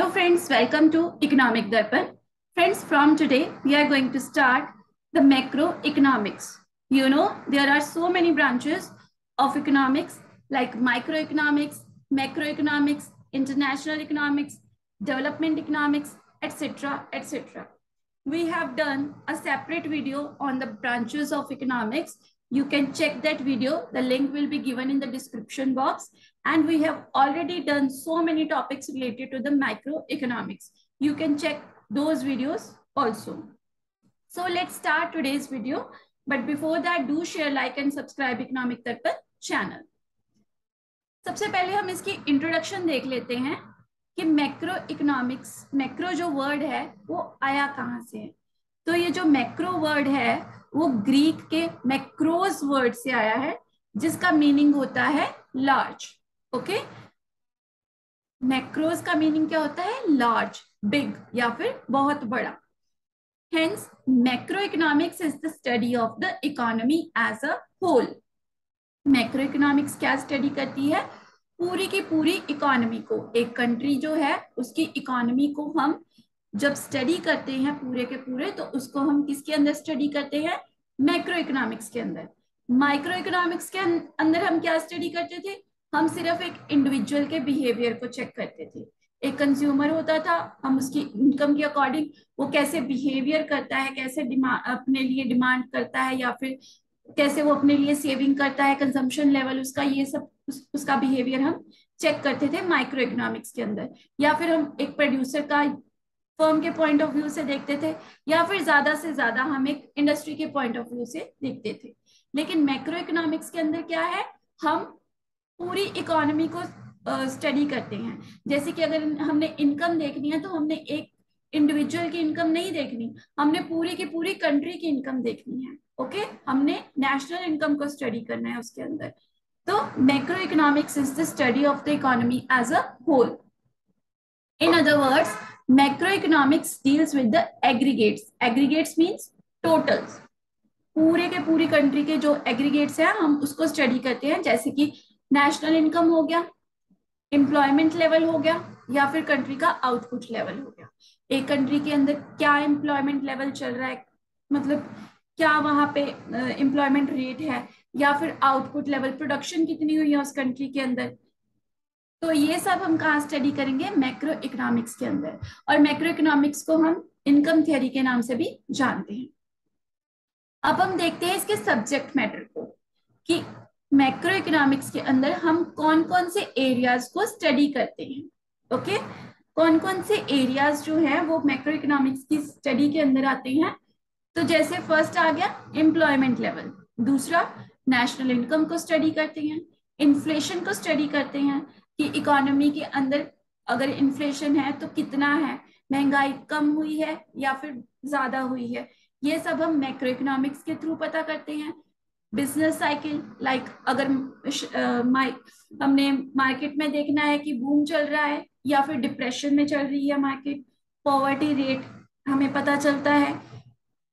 Hello friends, welcome to Economic Darpan. Friends, from today we are going to start the macroeconomics. You know, there are so many branches of economics like microeconomics, macroeconomics, international economics, development economics, etc. etc. We have done a separate video on the branches of economics. You can check that video. The link will be given in the description box. And we have already done so many topics related to the microeconomics. You can check those videos also. So let's start today's video. But before that, do share, like and subscribe Economic Darpan channel. सबसे पहले हम इसकी introduction देख लेते हैं कि macro economics, macro जो word है वो आया कहाँ से है। तो ये जो मैक्रो वर्ड है वो ग्रीक के मैक्रोस वर्ड से आया है, जिसका मीनिंग होता है लार्ज। ओके, मैक्रोस का मीनिंग क्या होता है? लार्ज, बिग या फिर बहुत बड़ा। Hence macro economics is the study of the economy as a whole. Macro economics क्या स्टडी करती है? पूरी की पूरी इकोनॉमी को, एक कंट्री जो है उसकी इकोनॉमी को हम जब स्टडी करते हैं पूरे के पूरे, तो उसको हम किसके अंदर स्टडी करते हैं? मैक्रो इकोनॉमिक्स के अंदर। माइक्रो इकोनॉमिक्स के अंदर हम क्या स्टडी करते थे? हम सिर्फ एक इंडिविजुअल के बिहेवियर को चेक करते थे। एक कंज्यूमर होता था, हम उसकी इनकम के अकॉर्डिंग वो कैसे बिहेवियर करता है, कैसे अपने लिए डिमांड करता है, या फिर कैसे वो अपने लिए सेविंग करता है, कंजम्पशन लेवल उसका, ये सब उसका बिहेवियर हम चेक करते थे माइक्रो इकोनॉमिक्स के अंदर। या फिर हम एक प्रोड्यूसर का फर्म के पॉइंट ऑफ व्यू से देखते थे, या फिर ज्यादा से ज्यादा हम एक इंडस्ट्री के पॉइंट ऑफ व्यू से देखते थे। लेकिन मैक्रो इकोनॉमिक्स के अंदर क्या है? हम पूरी इकोनॉमी को स्टडी करते हैं। जैसे कि अगर हमने इनकम देखनी है तो हमने एक इंडिविजुअल की इनकम नहीं देखनी, हमने पूरी की पूरी कंट्री की इनकम देखनी है। ओके, हमने नेशनल इनकम को स्टडी करना है उसके अंदर। तो macro economics is the study of the economy as a whole. In other words, macro economics deals with the aggregates. Aggregates means totals, पूरे के पूरी कंट्री के जो एग्रीगेट्स हैं हम उसको स्टडी करते हैं। जैसे कि नेशनल इनकम हो गया, एम्प्लॉयमेंट लेवल हो गया, या फिर कंट्री का आउटपुट लेवल हो गया। एक कंट्री के अंदर क्या एम्प्लॉयमेंट लेवल चल रहा है, मतलब क्या वहां पे एम्प्लॉयमेंट रेट है, या फिर आउटपुट लेवल, प्रोडक्शन कितनी हुई है उस कंट्री के अंदर। तो ये सब हम कहाँ स्टडी करेंगे? मैक्रो इकोनॉमिक्स के अंदर। और मैक्रो इकोनॉमिक्स को हम इनकम थियरी के नाम से भी जानते हैं। अब हम देखते हैं इसके सब्जेक्ट मैटर को, कि मैक्रो इकोनॉमिक्स के अंदर हम कौन कौन से एरियाज को स्टडी करते हैं। ओके, कौन कौन से एरियाज जो है वो मैक्रो इकोनॉमिक्स की स्टडी के अंदर आते हैं। तो जैसे फर्स्ट आ गया एम्प्लॉयमेंट लेवल, दूसरा नेशनल इनकम को स्टडी करते हैं, इन्फ्लेशन को स्टडी करते हैं कि इकोनॉमी के अंदर अगर इन्फ्लेशन है तो कितना है, महंगाई कम हुई है या फिर ज्यादा हुई है, ये सब हम मैक्रो इकोनॉमिक्स के थ्रू पता करते हैं। बिजनेस साइकिल, लाइक अगर हमने मार्केट में देखना है कि बूम चल रहा है या फिर डिप्रेशन में चल रही है मार्केट, पॉवर्टी रेट हमें पता चलता है।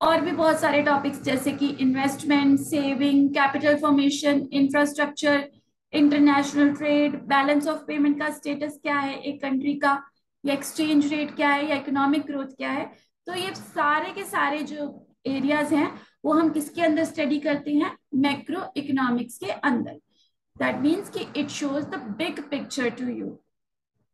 और भी बहुत सारे टॉपिक्स जैसे कि investment, saving, capital formation, infrastructure, international trade, balance of payment का स्टेटस क्या है एक कंट्री का, या एक्सचेंज रेट क्या है, या इकोनॉमिक ग्रोथ क्या है। तो ये सारे के सारे जो एरियाज हैं वो हम किसके अंदर स्टडी करते हैं? मैक्रो इकोनॉमिक्स के अंदर। दैट मीन्स कि it shows the big picture to you.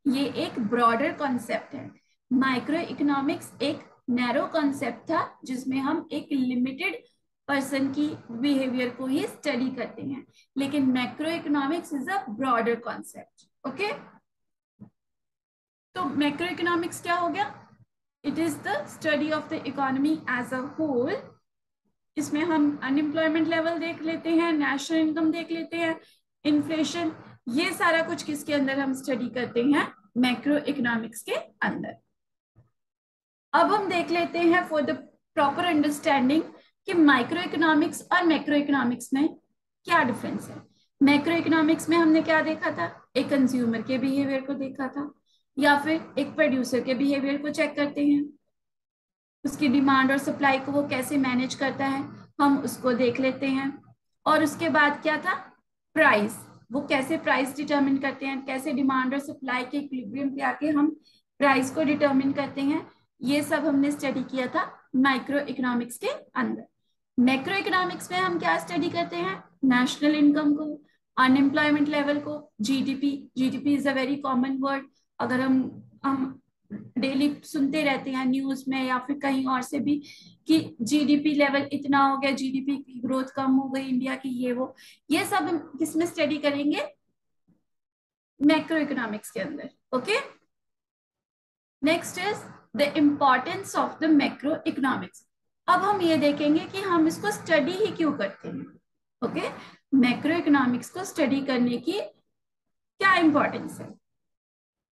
ये एक ब्रॉडर कॉन्सेप्ट है। माइक्रो इकोनॉमिक्स एक नैरो कॉन्सेप्ट था जिसमें हम एक लिमिटेड पर्सन की बिहेवियर को ही स्टडी करते हैं, लेकिन macro economics is a broader concept. Okay, तो मैक्रो इकोनॉमिक्स क्या हो गया? It is the study of the economy as a whole. इसमें हम अनएम्प्लॉयमेंट लेवल देख लेते हैं, नेशनल इनकम देख लेते हैं, इन्फ्लेशन, ये सारा कुछ किसके अंदर हम स्टडी करते हैं? मैक्रो इकोनॉमिक्स के अंदर। अब हम देख लेते हैं फॉर द प्रॉपर अंडरस्टैंडिंग कि माइक्रो इकोनॉमिक्स और मैक्रो इकोनॉमिक्स में क्या डिफरेंस है। मैक्रो इकोनॉमिक्स में हमने क्या देखा था? एक कंज्यूमर के बिहेवियर को देखा था, या फिर एक प्रोड्यूसर के बिहेवियर को चेक करते हैं, उसकी डिमांड और सप्लाई को वो कैसे मैनेज करता है हम उसको देख लेते हैं। और उसके बाद क्या था? प्राइस, वो कैसे प्राइस डिटरमिन करते हैं, कैसे डिमांड और सप्लाई के इक्विलिब्रियम पे आके हम प्राइस को डिटरमिन करते हैं, ये सब हमने स्टडी किया था माइक्रो इकोनॉमिक्स के अंदर। मैक्रो इकोनॉमिक्स में हम क्या स्टडी करते हैं, नेशनल इनकम को, अनएम्प्लॉयमेंट लेवल को, GDP. GDP is a very common word, अगर हम डेली सुनते रहते हैं न्यूज में या फिर कहीं और से भी कि जीडीपी लेवल इतना हो गया, जीडीपी की ग्रोथ कम हो गई इंडिया की, ये सब हम किसमें स्टडी करेंगे, मैक्रो इकोनॉमिक्स के अंदर। Okay, next is the importance of the macro economics. अब हम ये देखेंगे कि हम इसको स्टडी ही क्यों करते हैं। ओके, मैक्रो इकोनॉमिक्स को स्टडी करने की क्या इंपॉर्टेंस है।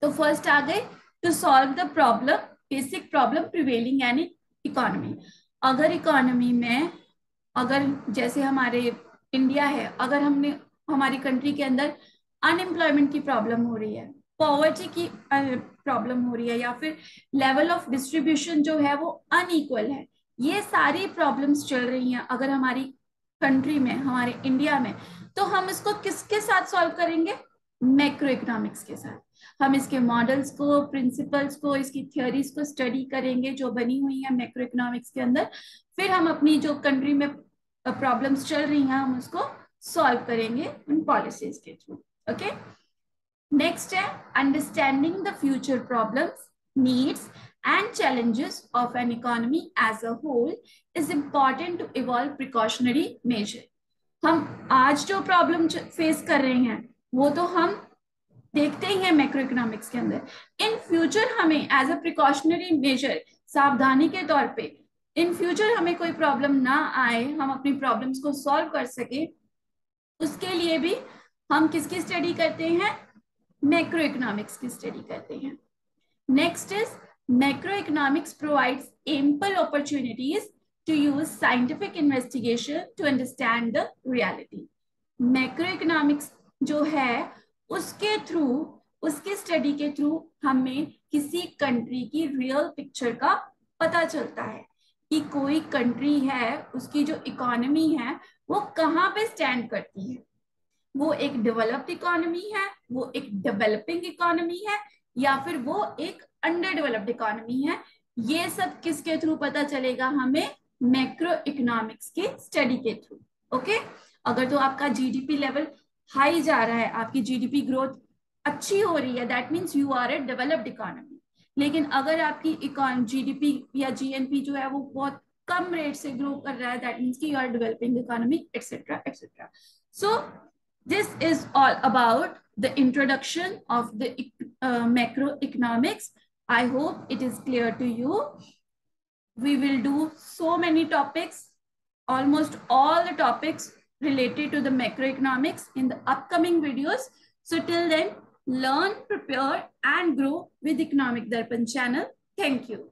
तो फर्स्ट आ गए to solve the problem, basic problem prevailing in economy. अगर इकोनॉमी में, अगर जैसे हमारे इंडिया है, अगर हमने हमारी कंट्री के अंदर अनएम्प्लॉयमेंट की प्रॉब्लम हो रही है, पॉवर्टी की प्रॉब्लम हो रही है, या फिर लेवल ऑफ डिस्ट्रीब्यूशन जो है वो अनइक्वल है, ये सारी प्रॉब्लम्स चल रही हैं अगर हमारी कंट्री में, हमारे इंडिया में, तो हम इसको किसके साथ सॉल्व करेंगे, मैक्रो इकोनॉमिक्स के साथ। हम इसके मॉडल्स को, प्रिंसिपल्स को, इसकी थियोरीज को स्टडी करेंगे जो बनी हुई है मैक्रो इकोनॉमिक्स के अंदर, फिर हम अपनी जो कंट्री में प्रॉब्लम्स चल रही हैं हम उसको सॉल्व करेंगे उन पॉलिसीज के थ्रू। ओके, नेक्स्ट है understanding the future problems, needs and challenges of an economy as a whole is important to evolve precautionary measure। हम आज जो प्रॉब्लम फेस कर रहे हैं वो तो हम देखते ही हैं मैक्रो इकोनॉमिक्स के अंदर, इन फ्यूचर हमें एज अ प्रिकॉशनरी मेजर, सावधानी के तौर पे, इन फ्यूचर हमें कोई प्रॉब्लम ना आए, हम अपनी प्रॉब्लम्स को सॉल्व कर सके, उसके लिए भी हम किसकी स्टडी करते हैं, मैक्रो इकोनॉमिक्स की स्टडी करते हैं। Next is macroeconomics provides ample opportunities to use scientific investigation to understand the reality। macroeconomics जो है उसके थ्रू, उसके स्टडी के थ्रू हमें किसी कंट्री की रियल पिक्चर का पता चलता है कि कोई कंट्री है, उसकी जो इकोनॉमी है वो कहाँ पे स्टैंड करती है, वो एक डेवलप्ड इकोनॉमी है, वो एक डेवलपिंग इकोनॉमी है, या फिर वो एक अंडर डेवलप्ड इकोनॉमी है। ये सब किसके थ्रू पता चलेगा हमें, मैक्रो इकोनॉमिक्स के स्टडी के थ्रू। ओके, अगर तो आपका जीडीपी लेवल हाई जा रहा है, आपकी जीडीपी ग्रोथ अच्छी हो रही है, that means you are a developed economy. लेकिन अगर आपकी जीडीपी या जीएनपी जो है वो बहुत कम रेट से ग्रो कर रहा है, दैट मीन्स कि you are developing economy, etcetera etcetera. So this is all about the introduction of the macroeconomics. I hope it is clear to you. We will do so many topics, almost all the topics related to the macroeconomics in the upcoming videos. So till then, learn, prepare and grow with Economic Darpan channel. Thank you.